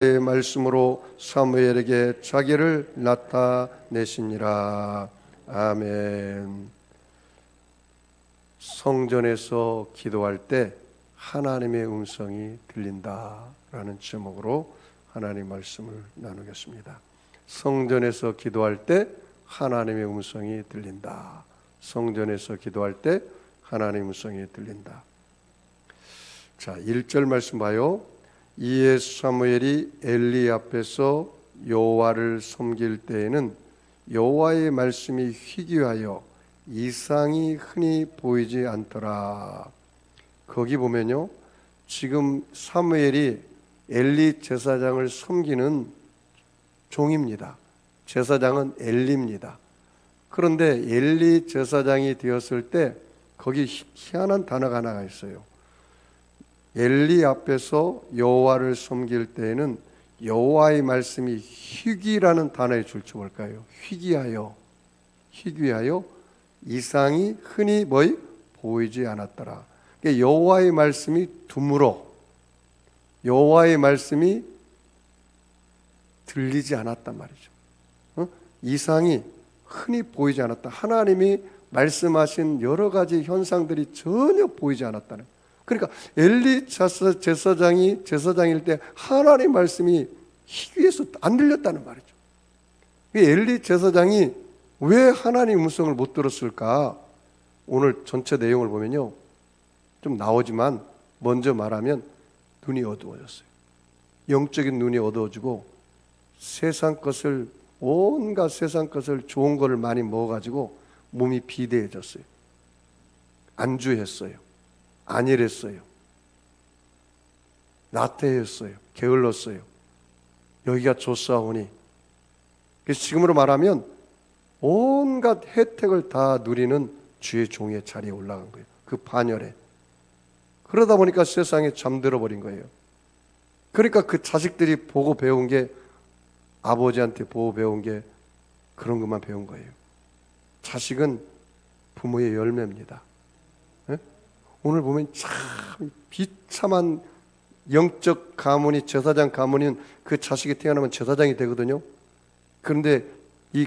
말씀으로 사무엘에게 자기를 나타내시니라. 아멘. 성전에서 기도할 때 하나님의 음성이 들린다라는 제목으로 하나님 말씀을 나누겠습니다. 성전에서 기도할 때 하나님의 음성이 들린다. 성전에서 기도할 때 하나님의 음성이 들린다. 자, 1절 말씀 봐요. 이에 사무엘이 엘리 앞에서 여호와를 섬길 때에는 여호와의 말씀이 희귀하여 이상이 흔히 보이지 않더라. 거기 보면요, 지금 사무엘이 엘리 제사장을 섬기는 종입니다. 제사장은 엘리입니다. 그런데 엘리 제사장이 되었을 때 거기 희한한 단어가 하나가 있어요. 엘리 앞에서 여호와를 섬길 때에는 여호와의 말씀이 희귀라는 단어의 줄줄 뭘까요? 희귀하여 이상이 흔히 보이지 않았더라. 그러니까 여호와의 말씀이 드물어 여호와의 말씀이 들리지 않았단 말이죠. 이상이 흔히 보이지 않았다. 하나님이 말씀하신 여러 가지 현상들이 전혀 보이지 않았다는. 그러니까 엘리 제사장일 때 하나님의 말씀이 희귀해서 안 들렸다는 말이죠. 엘리 제사장이 왜 하나님의 음성을 못 들었을까? 오늘 전체 내용을 보면요, 좀 나오지만 먼저 말하면 눈이 어두워졌어요. 영적인 눈이 어두워지고 온갖 세상 것을 좋은 거를 많이 먹어가지고 몸이 비대해졌어요. 안주했어요. 안일했어요. 나태했어요. 게을렀어요. 여기가 좋사오니. 그래서 지금으로 말하면 온갖 혜택을 다 누리는 주의 종의 자리에 올라간 거예요. 그 반열에. 그러다 보니까 세상에 잠들어 버린 거예요. 그러니까 그 자식들이 보고 배운 게, 아버지한테 보고 배운 게 그런 것만 배운 거예요. 자식은 부모의 열매입니다. 오늘 보면 참 비참한 영적 가문이, 제사장 가문인 그 자식이 태어나면 제사장이 되거든요. 그런데 이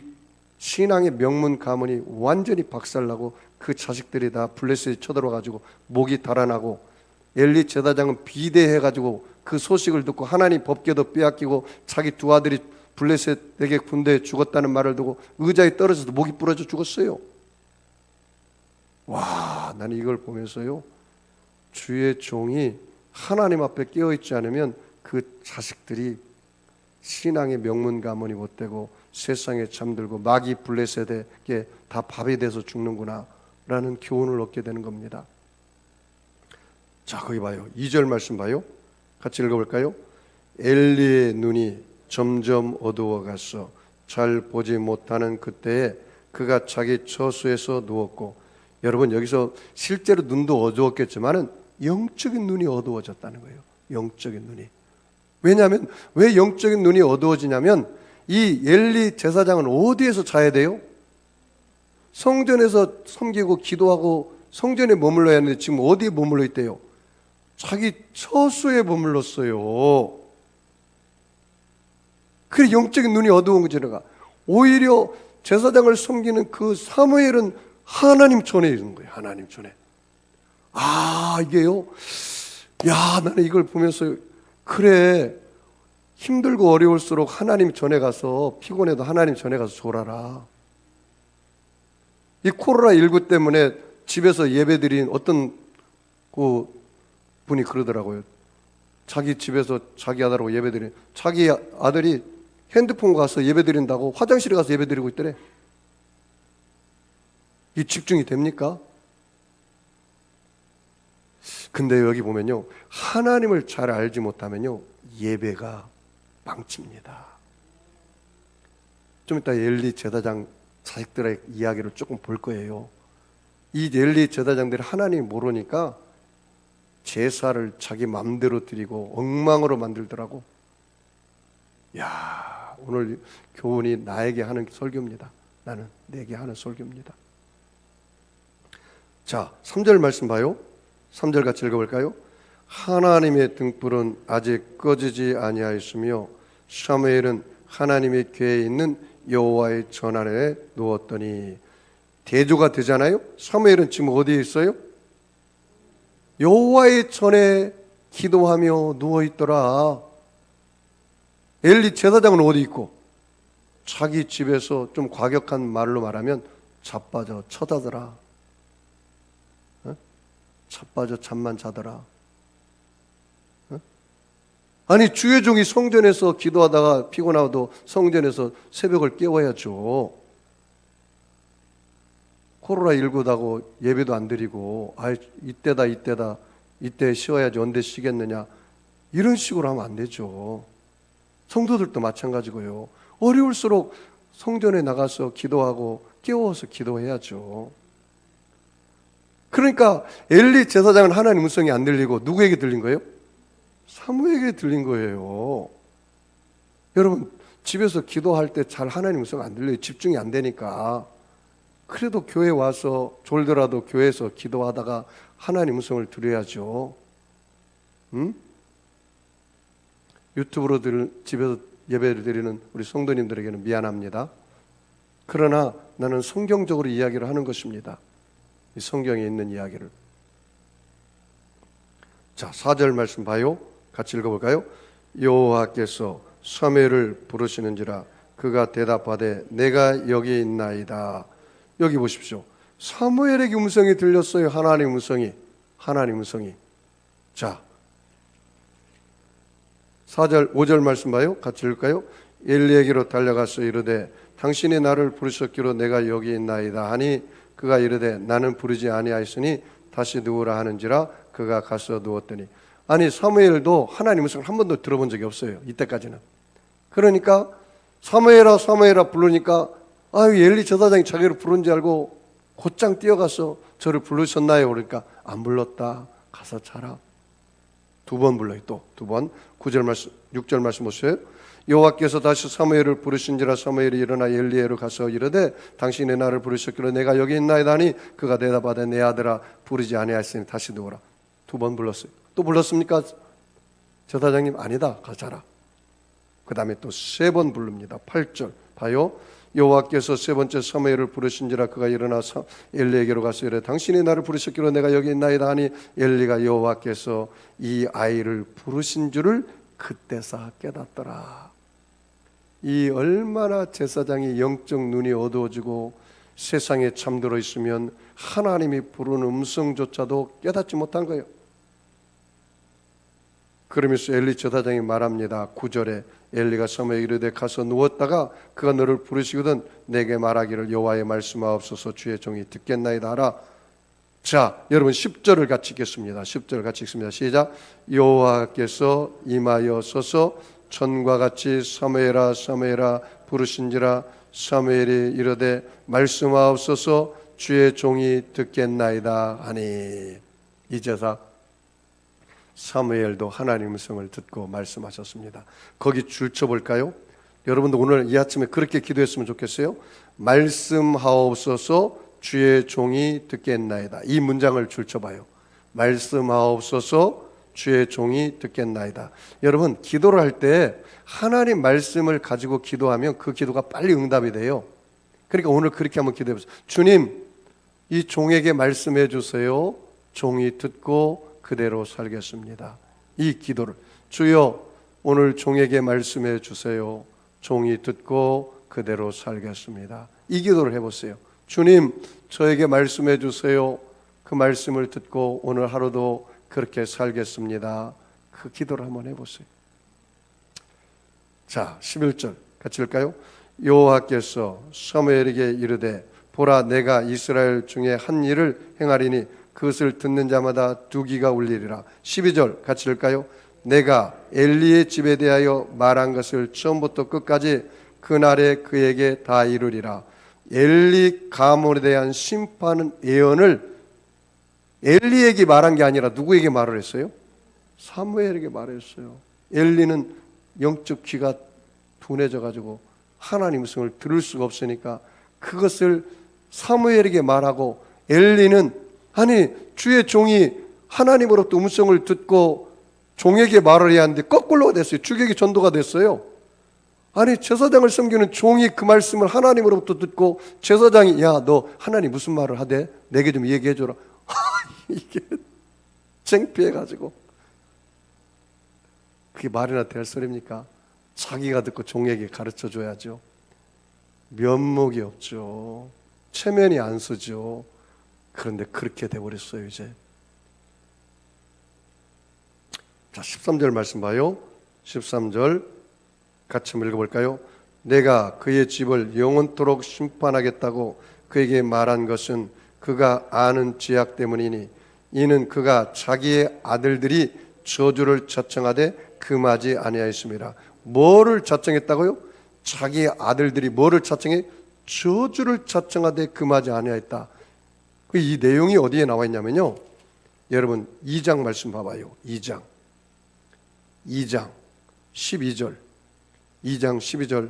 신앙의 명문 가문이 완전히 박살나고 그 자식들이 다 블레셋에 쳐들어가지고 목이 달아나고, 엘리 제사장은 비대해가지고 그 소식을 듣고 하나님 법궤도 빼앗기고 자기 두 아들이 블레셋에게 군대에 죽었다는 말을 듣고 의자에 떨어져서 목이 부러져 죽었어요. 와, 나는 이걸 보면서요, 주의 종이 하나님 앞에 깨어있지 않으면 그 자식들이 신앙의 명문 가문이 못되고 세상에 잠들고 마귀 블레셋에게 다 밥이 돼서 죽는구나 라는 교훈을 얻게 되는 겁니다. 자, 거기 봐요. 2절 말씀 봐요. 같이 읽어볼까요? 엘리의 눈이 점점 어두워가서 잘 보지 못하는 그때에 그가 자기 처소에서 누웠고, 여러분 여기서 실제로 눈도 어두웠겠지만은 영적인 눈이 어두워졌다는 거예요. 영적인 눈이. 왜냐하면 왜 영적인 눈이 어두워지냐면, 이 엘리 제사장은 어디에서 자야 돼요? 성전에서 섬기고 기도하고 성전에 머물러야 하는데 지금 어디에 머물러 있대요? 자기 처소에 머물렀어요. 그래, 영적인 눈이 어두운 거죠. 오히려 제사장을 섬기는 그 사무엘은 하나님 전에 있는 거예요. 하나님 전에. 아, 이게요, 야, 나는 이걸 보면서 그래, 힘들고 어려울수록 하나님 전에 가서, 피곤해도 하나님 전에 가서 졸아라. 이 코로나19 때문에 집에서 예배드린 어떤 그 분이 그러더라고요. 자기 집에서 자기 아들하고 예배드린, 자기 아들이 핸드폰 가서 예배드린다고 화장실에 가서 예배드리고 있더래. 이 집중이 됩니까? 근데 여기 보면요, 하나님을 잘 알지 못하면요, 예배가 망칩니다. 좀 이따 엘리 제사장 자식들의 이야기를 조금 볼 거예요. 이 엘리 제사장들이 하나님 모르니까 제사를 자기 맘대로 드리고 엉망으로 만들더라고. 야, 오늘 교훈이 나에게 하는 설교입니다. 나는 내게 하는 설교입니다. 자, 3절 말씀 봐요. 3절 같이 읽어볼까요? 하나님의 등불은 아직 꺼지지 아니하였으며 사무엘은 하나님의 궤에 있는 여호와의 전 아래에 누웠더니, 대조가 되잖아요. 사무엘은 지금 어디에 있어요? 여호와의 전에 기도하며 누워있더라. 엘리 제사장은 어디 있고? 자기 집에서, 좀 과격한 말로 말하면 자빠져 쳐자더라. 자빠져 잠만 자더라. 아니, 주의 종이 성전에서 기도하다가 피곤하도 성전에서 새벽을 깨워야죠. 코로나19다고 예배도 안 드리고, 이때다 이때 쉬어야지 언제 쉬겠느냐, 이런 식으로 하면 안 되죠. 성도들도 마찬가지고요. 어려울수록 성전에 나가서 기도하고 깨워서 기도해야죠. 그러니까 엘리 제사장은 하나님 음성이 안 들리고 누구에게 들린 거예요? 사무엘에게 들린 거예요. 여러분, 집에서 기도할 때 잘 하나님 음성 안 들려요. 집중이 안 되니까. 그래도 교회 와서 졸더라도 교회에서 기도하다가 하나님 음성을 들어야죠. 유튜브로 집에서 예배를 드리는 우리 성도님들에게는 미안합니다. 그러나 나는 성경적으로 이야기를 하는 것입니다. 이 성경에 있는 이야기를. 자, 4절 말씀 봐요. 같이 읽어볼까요? 여호와께서 사무엘을 부르시는지라 그가 대답하되 내가 여기 있나이다. 여기 보십시오. 사무엘에게 음성이 들렸어요. 하나님 음성이. 자, 4절 5절 말씀 봐요. 같이 읽을까요? 엘리에게로 달려가서 이르되 당신이 나를 부르셨기로 내가 여기 있나이다 하니 그가 이르되 나는 부르지 아니하였으니 다시 누우라 하는지라 그가 가서 누웠더니. 아니, 사무엘도 하나님 음성을 한 번도 들어본 적이 없어요. 이때까지는. 그러니까 사무엘아 부르니까 엘리 제사장이 자기를 부른 줄 알고 곧장 뛰어가서 저를 부르셨나요? 그러니까 안 불렀다. 가서 자라. 두 번 불러요. 또 두 번. 9절 말씀, 6절 말씀 보세요. 여호와께서 다시 사무엘을 부르신지라 사무엘이 일어나 엘리에로 가서 이르되 당신이 나를 부르셨기로 내가 여기 있나이다 하니 그가 대답하되 내 아들아 부르지 아니하였으니 다시 누우라. 두 번 불렀어요. 또 불렀습니까? 제사장님 아니다. 가서 자라. 그 다음에 또 세 번 부릅니다. 8절 봐요. 여호와께서 세 번째 사무엘을 부르신지라 그가 일어나서 엘리에게로 가서 이르되 당신이 나를 부르셨기로 내가 여기 있나이다 하니 엘리가 여호와께서 이 아이를 부르신 줄을 그때서 깨닫더라. 이 얼마나 제사장이 영적 눈이 어두워지고 세상에 잠들어 있으면 하나님이 부르는 음성조차도 깨닫지 못한 거예요. 그러면서 엘리 제사장이 말합니다. 9절에 엘리가 사무엘에게 이르되 가서 누웠다가 그가 너를 부르시거든 내게 말하기를 여호와의 말씀하옵소서 주의 종이 듣겠나이다 하라. 자, 여러분 10절을 같이 읽겠습니다. 10절 같이 읽습니다. 시작. 여호와께서 임하여 서서 전과 같이 사무엘아 사무엘아 부르신지라 사무엘이 이르되 말씀하옵소서 주의 종이 듣겠나이다 하니. 이제서 사무엘도 하나님 음성을 듣고 말씀하셨습니다. 거기 줄 쳐볼까요? 여러분도 오늘 이 아침에 그렇게 기도했으면 좋겠어요. 말씀하옵소서 주의 종이 듣겠나이다. 이 문장을 줄 쳐봐요. 말씀하옵소서 주의 종이 듣겠나이다. 여러분, 기도를 할 때 하나님 말씀을 가지고 기도하면 그 기도가 빨리 응답이 돼요. 그러니까 오늘 그렇게 한번 기도해 보세요. 주님, 이 종에게 말씀해 주세요. 종이 듣고 그대로 살겠습니다. 이 기도를, 주여 오늘 종에게 말씀해 주세요. 종이 듣고 그대로 살겠습니다. 이 기도를 해보세요. 주님, 저에게 말씀해 주세요. 그 말씀을 듣고 오늘 하루도 그렇게 살겠습니다. 그 기도를 한번 해보세요. 자, 11절 같이 읽을까요? 여호와께서 사무엘에게 이르되 보라 내가 이스라엘 중에 한 일을 행하리니 그것을 듣는 자마다 두 귀가 울리리라. 12절 같이 읽을까요? 내가 엘리의 집에 대하여 말한 것을 처음부터 끝까지 그날에 그에게 다 이루리라. 엘리 가문에 대한 심판은 예언을 엘리에게 말한 게 아니라 누구에게 말을 했어요? 사무엘에게 말했어요. 엘리는 영적 귀가 둔해져 가지고 하나님 음성을 들을 수가 없으니까 그것을 사무엘에게 말하고 엘리는 아니 주의 종이 하나님으로부터 음성을 듣고 종에게 말을 해야 하는데 거꾸로가 됐어요. 주객이 전도가 됐어요. 아니, 제사장을 섬기는 종이 그 말씀을 하나님으로부터 듣고 제사장이 야, 너 하나님 무슨 말을 하대? 내게 좀 얘기해줘라. 이게 창피해가지고 그게 말이나 될 소리입니까? 자기가 듣고 종에게 가르쳐줘야죠. 면목이 없죠. 체면이 안 서죠. 그런데 그렇게 돼버렸어요 이제. 자, 13절 말씀 봐요. 13절 같이 한번 읽어볼까요? 내가 그의 집을 영원토록 심판하겠다고 그에게 말한 것은 그가 아는 죄악 때문이니 이는 그가 자기의 아들들이 저주를 자청하되 금하지 아니하였습니다. 뭐를 자청했다고요? 자기의 아들들이 뭐를 자청해? 저주를 자청하되 금하지 아니하였다. 이 내용이 어디에 나와 있냐면요, 여러분 2장 말씀 봐봐요. 2장 12절 2장 12절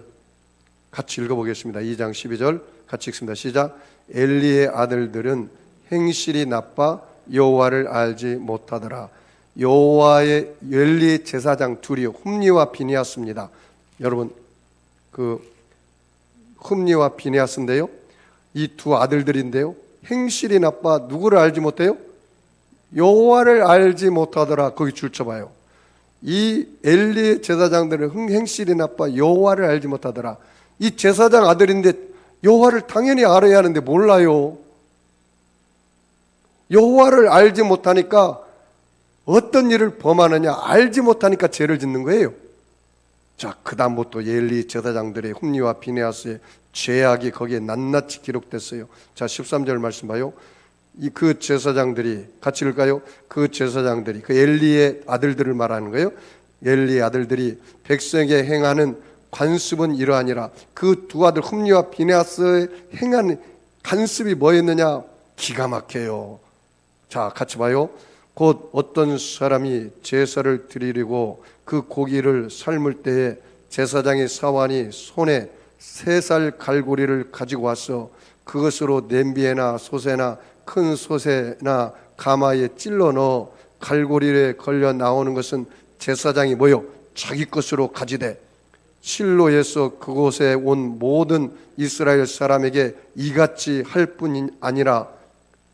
같이 읽어보겠습니다. 2장 12절 같이 읽습니다. 시작. 엘리의 아들들은 행실이 나빠 여호와를 알지 못하더라. 여호와의 엘리의 제사장 둘이 홈니와 비니아스입니다. 여러분 그 홈니와 비니아스인데요, 이 두 아들들인데요, 행실이 나빠 누구를 알지 못해요? 여호와를 알지 못하더라. 거기 줄쳐봐요. 이 엘리의 제사장들은 행실이 나빠 여호와를 알지 못하더라. 이 제사장 아들인데 여호와를 당연히 알아야 하는데 몰라요. 여호와를 알지 못하니까 어떤 일을 범하느냐 알지 못하니까 죄를 짓는 거예요. 자, 그 다음부터 엘리 제사장들의 홈리와 비네아스의 죄악이 거기에 낱낱이 기록됐어요. 자, 13절 말씀 봐요. 그 제사장들이 같이 읽을까요? 그 제사장들이 그 엘리의 아들들을 말하는 거예요. 엘리의 아들들이 백성에게 행하는 관습은 이러하니라. 그 두 아들 홈리와 비네아스의 행한 관습이 뭐였느냐? 기가 막혀요. 자, 같이 봐요. 곧 어떤 사람이 제사를 드리려고 그 고기를 삶을 때에 제사장의 사환이 손에 3살 갈고리를 가지고 와서 그것으로 냄비에나 솥에나 큰 솥에나 가마에 찔러 넣어 갈고리에 걸려 나오는 것은 제사장이 뭐요? 자기 것으로 가지되 실로에서 그곳에 온 모든 이스라엘 사람에게 이같이 할 뿐이 아니라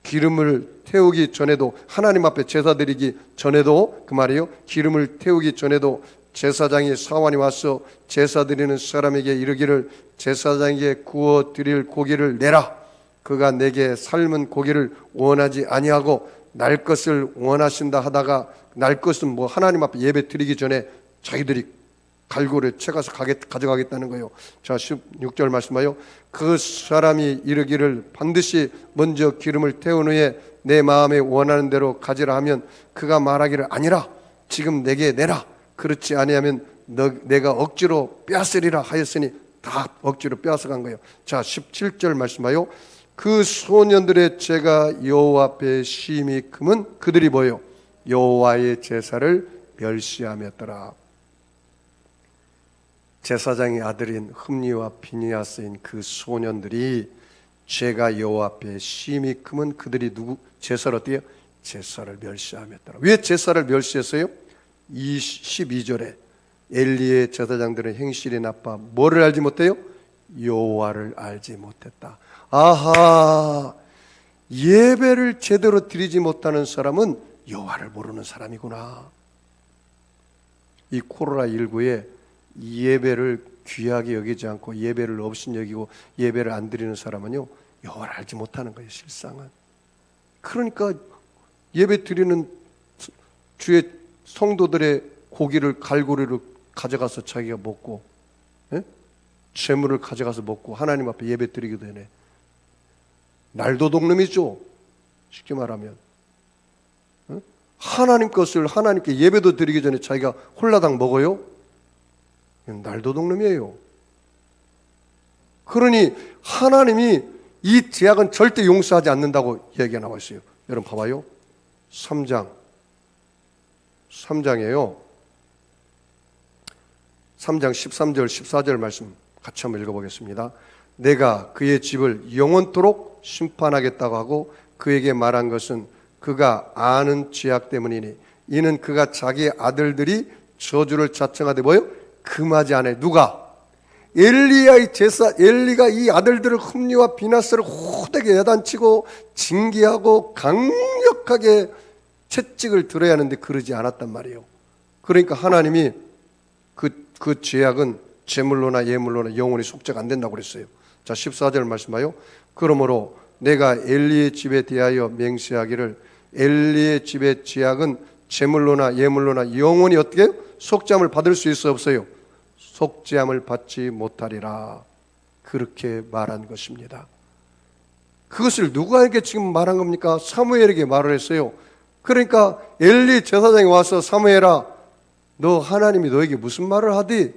기름을 태우기 전에도, 하나님 앞에 제사 드리기 전에도, 그 말이요, 기름을 태우기 전에도 제사장이 사환이 와서 제사 드리는 사람에게 이르기를 제사장에게 구워 드릴 고기를 내라. 그가 내게 삶은 고기를 원하지 아니하고 날 것을 원하신다 하다가, 날 것은 뭐 하나님 앞에 예배 드리기 전에 자기들이 갈고리를 채가서 가져가겠다는 거예요. 자, 16절 말씀하여 그 사람이 이르기를 반드시 먼저 기름을 태운 후에 내 마음에 원하는 대로 가지라 하면 그가 말하기를 아니라 지금 내게 내라. 그렇지 아니하면 내가 억지로 빼앗으리라 하였으니 다 억지로 빼앗아간 거예요. 자, 17절 말씀하여 그 소년들의 죄가 여호와 앞에 심히 크면 그들이 뭐예요? 여호와의 제사를 멸시하였더라. 제사장의 아들인 흠니와 비니아스인 그 소년들이 죄가 여호와 앞에 심히 크면 그들이 누구 제사를 어때요? 제사를 멸시하였더라. 왜 제사를 멸시했어요? 12절에 엘리의 제사장들은 행실이 나빠 뭐를 알지 못해요? 여호와를 알지 못했다. 아하, 예배를 제대로 드리지 못하는 사람은 여호와를 모르는 사람이구나. 이 코로나19에 예배를 귀하게 여기지 않고 예배를 없인 여기고 예배를 안 드리는 사람은요, 여호와를 알지 못하는 거예요, 실상은. 그러니까 예배 드리는 주의 성도들의 고기를 갈고리를 가져가서 자기가 먹고, 재물을 가져가서 먹고 하나님 앞에 예배 드리게 되네. 날도둑놈이죠, 쉽게 말하면. 하나님 것을 하나님께 예배도 드리기 전에 자기가 홀라당 먹어요? 날도둑놈이에요. 그러니 하나님이 이 죄악은 절대 용서하지 않는다고 얘기가 나와 있어요. 여러분 봐봐요. 3장이에요. 3장 13절 14절 말씀 같이 한번 읽어보겠습니다. 내가 그의 집을 영원토록 심판하겠다고 하고 그에게 말한 것은 그가 아는 죄악 때문이니 이는 그가 자기 아들들이 저주를 자청하되 뭐요? 금하지 않아요. 누가? 엘리야의 제사, 엘리가 이 아들들을 흠리와 비나스를 호되게 야단치고 징계하고 강력하게 채찍을 들어야 하는데 그러지 않았단 말이에요. 그러니까 하나님이 그 죄악은 제물로나 예물로나 영원히 속죄가 안 된다고 그랬어요. 자, 14절 말씀 봐요. 그러므로 내가 엘리의 집에 대하여 맹세하기를 엘리의 집의 죄악은 제물로나 예물로나 영원히 어떻게 해요? 속죄함을 받을 수 있어 없어요? 속죄함을 받지 못하리라. 그렇게 말한 것입니다. 그것을 누구에게 지금 말한 겁니까? 사무엘에게 말을 했어요. 그러니까 엘리 제사장이 와서 사무엘아, 너 하나님이 너에게 무슨 말을 하디?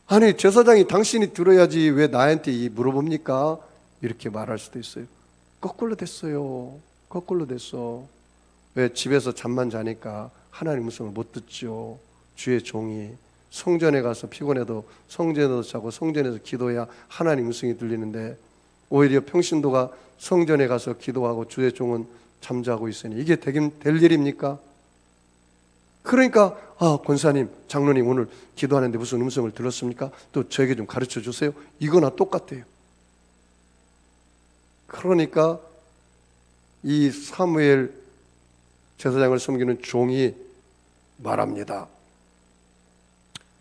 아니 제사장이 당신이 들어야지 왜 나한테 물어봅니까? 이렇게 말할 수도 있어요. 거꾸로 됐어요. 거꾸로 됐어. 왜? 집에서 잠만 자니까 하나님 음성을 못 듣죠. 주의 종이 성전에 가서 피곤해도 성전에서 자고 성전에서 기도해야 하나님 음성이 들리는데 오히려 평신도가 성전에 가서 기도하고 주의 종은 잠자고 있으니 이게 될 일입니까? 그러니까 권사님, 장로님 오늘 기도하는데 무슨 음성을 들었습니까? 또 저에게 좀 가르쳐 주세요. 이거나 똑같아요. 그러니까 이 사무엘 제사장을 섬기는 종이 말합니다.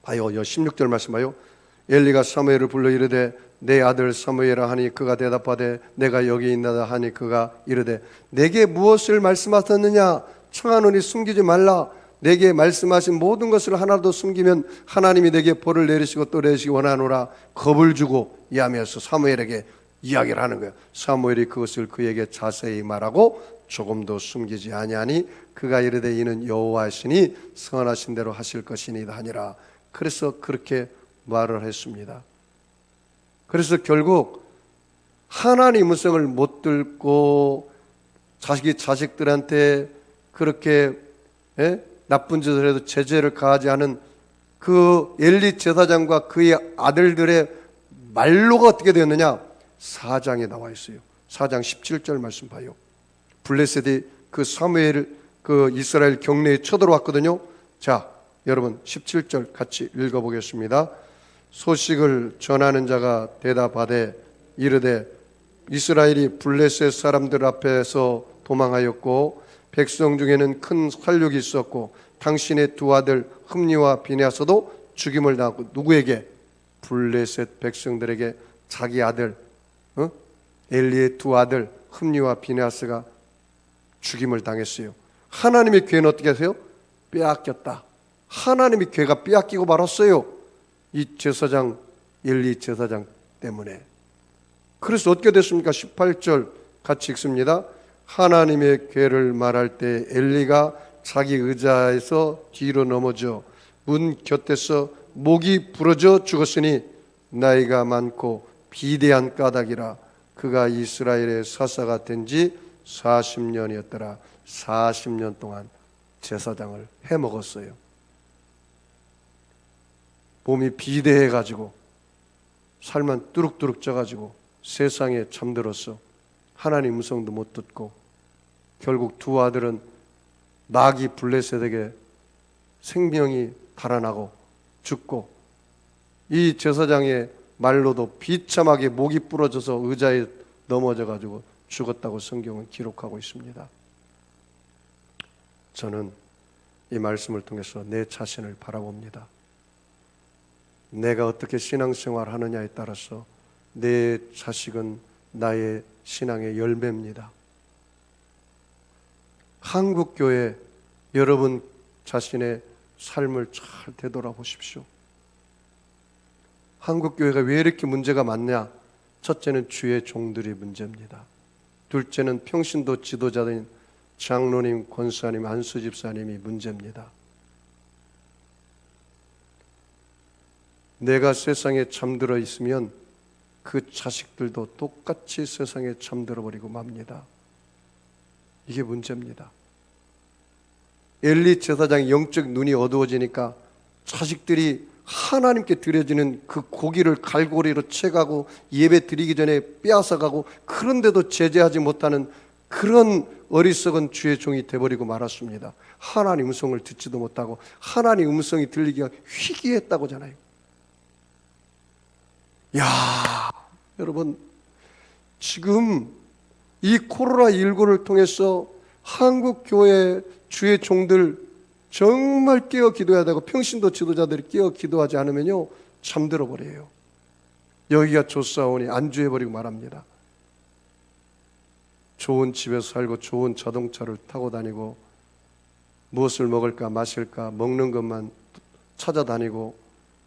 봐요. 16절 말씀 봐요. 엘리가 사무엘을 불러 이르되 내 아들 사무엘아 하니 그가 대답하되 내가 여기 있나다 하니 그가 이르되 내게 무엇을 말씀하셨느냐? 청하노니 숨기지 말라. 내게 말씀하신 모든 것을 하나도 숨기면 하나님이 내게 벌을 내리시고 또 내리시기 원하노라. 겁을 주고 이하면서 사무엘에게 이야기를 하는 거예요. 사무엘이 그것을 그에게 자세히 말하고 조금도 숨기지 아니하니 그가 이르되 이는 여호와시니 선하신 대로 하실 것이니이다 하니라. 그래서 그렇게 말을 했습니다. 그래서 결국 하나님 음성을 못 듣고 자식들한테 그렇게 나쁜 짓을 해도 제재를 가하지 않은 그 엘리 제사장과 그의 아들들의 말로가 어떻게 되었느냐? 4장에 나와 있어요. 4장 17절 말씀 봐요. 블레셋이 그 사무엘 그 이스라엘 경내에 쳐들어왔거든요. 자, 여러분 17절 같이 읽어보겠습니다. 소식을 전하는 자가 대답하되 이르되 이스라엘이 블레셋 사람들 앞에서 도망하였고 백성 중에는 큰 살육이 있었고 당신의 두 아들 흠니와 비냐스도 죽임을 당하고 누구에게? 블레셋 백성들에게 자기 아들 엘리의 두 아들 흠니와 비냐스가 죽임을 당했어요. 하나님의 괴는 어떻게 하세요? 빼앗겼다. 하나님의 괴가 빼앗기고 말았어요. 이 제사장 엘리 제사장 때문에. 그래서 어떻게 됐습니까? 18절 같이 읽습니다. 하나님의 괴를 말할 때 엘리가 자기 의자에서 뒤로 넘어져 문 곁에서 목이 부러져 죽었으니 나이가 많고 비대한 까닭이라. 그가 이스라엘의 사사가 된 지 40년이었더라. 40년 동안 제사장을 해먹었어요. 몸이 비대해가지고 살만 뚜룩뚜룩 쪄가지고 세상에 잠들었어. 하나님 음성도 못 듣고 결국 두 아들은 나귀 블레셋에게 생명이 달아나고 죽고 이 제사장의 말로도 비참하게 목이 부러져서 의자에 넘어져가지고 죽었다고 성경은 기록하고 있습니다. 저는 이 말씀을 통해서 내 자신을 바라봅니다. 내가 어떻게 신앙생활을 하느냐에 따라서 내 자식은 나의 신앙의 열매입니다. 한국교회 여러분 자신의 삶을 잘 되돌아보십시오. 한국교회가 왜 이렇게 문제가 많냐? 첫째는 주의 종들이 문제입니다. 둘째는 평신도 지도자인 장로님, 권사님, 안수집사님이 문제입니다. 내가 세상에 잠들어 있으면 그 자식들도 똑같이 세상에 잠들어 버리고 맙니다. 이게 문제입니다. 엘리 제사장의 영적 눈이 어두워지니까 자식들이 하나님께 드려지는 그 고기를 갈고리로 채가고 예배 드리기 전에 빼앗아가고 그런데도 제재하지 못하는 그런 어리석은 주의 종이 돼버리고 말았습니다. 하나님 음성을 듣지도 못하고 하나님 음성이 들리기가 희귀했다고잖아요. 야, 여러분, 지금 이 코로나19를 통해서 한국 교회 주의 종들 정말 깨어 기도해야 되고 평신도 지도자들이 깨어 기도하지 않으면요 잠들어 버려요. 여기가 좋사오니 안주해버리고 말합니다. 좋은 집에서 살고 좋은 자동차를 타고 다니고 무엇을 먹을까 마실까 먹는 것만 찾아다니고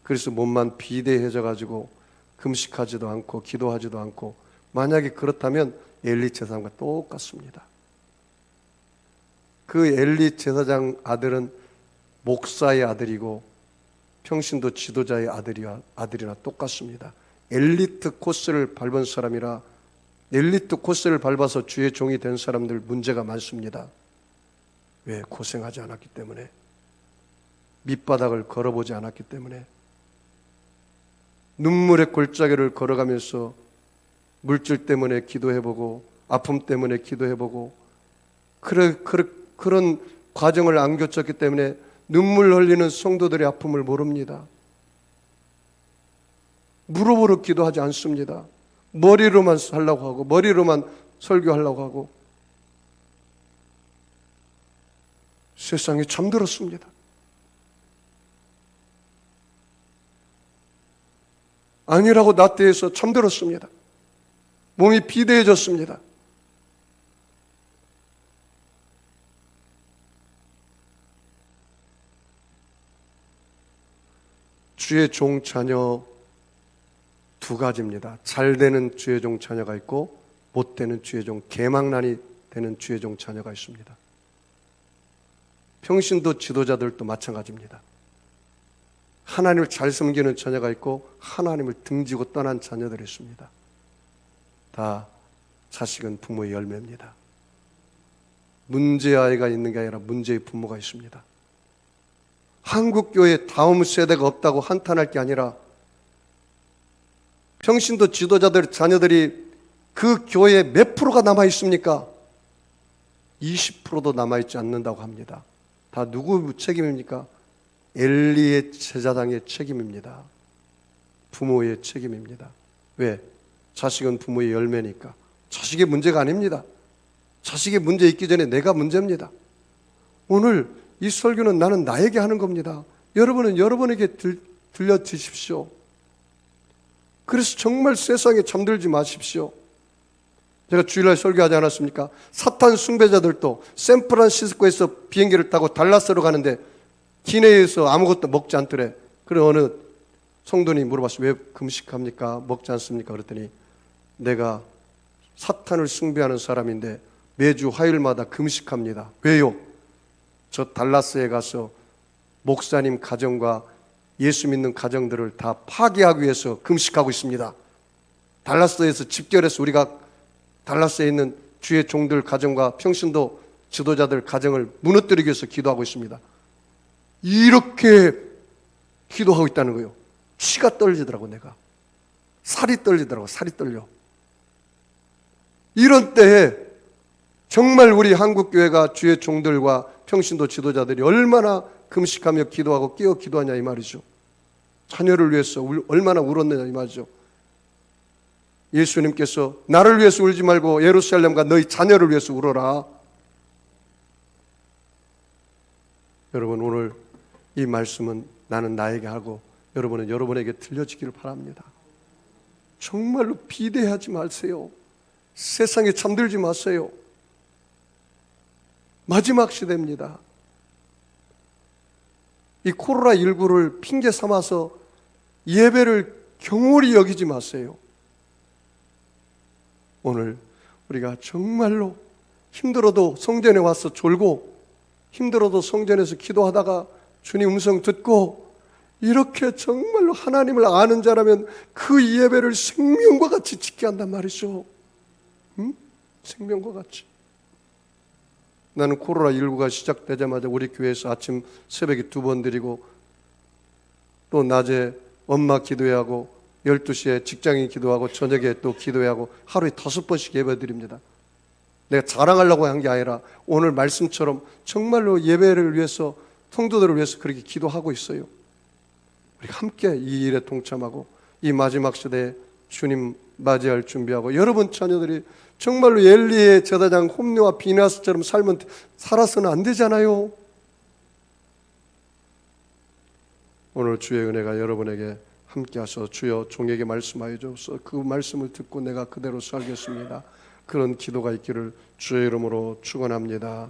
그래서 몸만 비대해져 가지고 금식하지도 않고 기도하지도 않고, 만약에 그렇다면 엘리 제사장과 똑같습니다. 그 엘리 제사장 아들은 목사의 아들이고 평신도 지도자의 아들이나 똑같습니다. 엘리트 코스를 밟은 사람이라, 엘리트 코스를 밟아서 주의 종이 된 사람들 문제가 많습니다. 왜? 고생하지 않았기 때문에, 밑바닥을 걸어보지 않았기 때문에, 눈물의 골짜기를 걸어가면서 물질 때문에 기도해보고 아픔 때문에 기도해보고 그런 과정을 안 겪었기 때문에 눈물 흘리는 성도들의 아픔을 모릅니다. 무릎으로 기도하지 않습니다. 머리로만 하려고 하고 머리로만 설교하려고 하고 세상에 잠들었습니다. 아니라고 나태해서 잠들었습니다. 몸이 비대해졌습니다. 주의 종 자녀 두 가지입니다. 잘 되는 주의 종 자녀가 있고 못 되는 주의 종, 개망난이 되는 주의 종 자녀가 있습니다. 평신도 지도자들도 마찬가지입니다. 하나님을 잘 섬기는 자녀가 있고 하나님을 등지고 떠난 자녀들이 있습니다. 다 자식은 부모의 열매입니다. 문제의 아이가 있는 게 아니라 문제의 부모가 있습니다. 한국교회 다음 세대가 없다고 한탄할 게 아니라 평신도 지도자들 자녀들이 그 교회에 몇 프로가 남아있습니까? 20%도 남아있지 않는다고 합니다. 다 누구 책임입니까? 엘리의 제사장의 책임입니다. 부모의 책임입니다. 왜? 자식은 부모의 열매니까. 자식의 문제가 아닙니다. 자식의 문제 있기 전에 내가 문제입니다. 오늘 이 설교는 나는 나에게 하는 겁니다. 여러분은 여러분에게 들려주십시오. 그래서 정말 세상에 잠들지 마십시오. 제가 주일날 설교하지 않았습니까? 사탄 숭배자들도 샌프란시스코에서 비행기를 타고 달라스로 가는데 기내에서 아무것도 먹지 않더래. 그래 어느 성도님이 물어봤어요. 왜 금식합니까? 먹지 않습니까? 그랬더니 내가 사탄을 숭배하는 사람인데 매주 화요일마다 금식합니다. 왜요? 저 달라스에 가서 목사님 가정과 예수 믿는 가정들을 다 파괴하기 위해서 금식하고 있습니다. 달라스에서 집결해서 우리가 달라스에 있는 주의 종들 가정과 평신도 지도자들 가정을 무너뜨리기 위해서 기도하고 있습니다. 이렇게 기도하고 있다는 거예요. 치가 떨리더라고. 내가 살이 떨리더라고. 살이 떨려. 이런 때에 정말 우리 한국교회가 주의 종들과 평신도 지도자들이 얼마나 금식하며 기도하고 깨어 기도하냐 이 말이죠. 자녀를 위해서 얼마나 울었느냐 이 말이죠. 예수님께서 나를 위해서 울지 말고 예루살렘과 너희 자녀를 위해서 울어라. 여러분, 오늘 이 말씀은 나는 나에게 하고 여러분은 여러분에게 들려지기를 바랍니다. 정말로 비대하지 마세요. 세상에 잠들지 마세요. 마지막 시대입니다. 이 코로나19를 핑계 삼아서 예배를 경홀히 여기지 마세요. 오늘 우리가 정말로 힘들어도 성전에 와서 졸고 힘들어도 성전에서 기도하다가 주님 음성 듣고 이렇게 정말로 하나님을 아는 자라면 그 예배를 생명과 같이 지켜야 한단 말이죠. 응? 생명과 같이. 나는 코로나19가 시작되자마자 우리 교회에서 아침 새벽에 2번 드리고 또 낮에 엄마 기도하고 12시에 직장인 기도하고 저녁에 또 기도하고 하루에 5번씩 예배 드립니다. 내가 자랑하려고 한 게 아니라 오늘 말씀처럼 정말로 예배를 위해서, 성도들을 위해서 그렇게 기도하고 있어요. 우리 함께 이 일에 동참하고 이 마지막 시대에 주님 맞이할 준비하고, 여러분 자녀들이 정말로 엘리의 제사장 홈리와 비나스처럼 살아서는 안 되잖아요. 오늘 주의 은혜가 여러분에게 함께 하셔서 주여 종에게 말씀하여 주옵소서. 그 말씀을 듣고 내가 그대로 살겠습니다. 그런 기도가 있기를 주의 이름으로 축원합니다.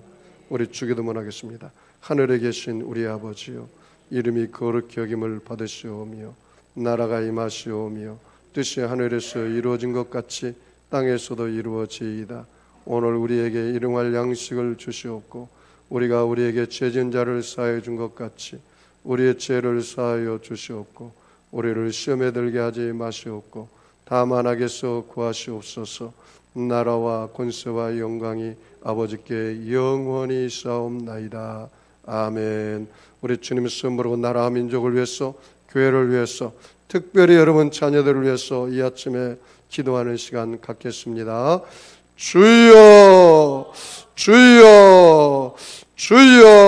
우리 주기도문 하겠습니다. 하늘에 계신 우리 아버지요, 이름이 거룩히 여김을 받으시오며 나라가 임하시오며 뜻이 하늘에서 이루어진 것 같이 땅에서도 이루어지이다. 오늘 우리에게 일용할 양식을 주시옵고 우리가 우리에게 죄진 자를 사하여 준 것 같이 우리의 죄를 사하여 주시옵고 우리를 시험에 들게 하지 마시옵고 다만 악에서 구하시옵소서. 나라와 권세와 영광이 아버지께 영원히 있사옵나이다. 아멘. 우리 주님의 선물로 나라와 민족을 위해서, 교회를 위해서, 특별히 여러분 자녀들을 위해서 이 아침에 기도하는 시간 갖겠습니다. 주여, 주여, 주여.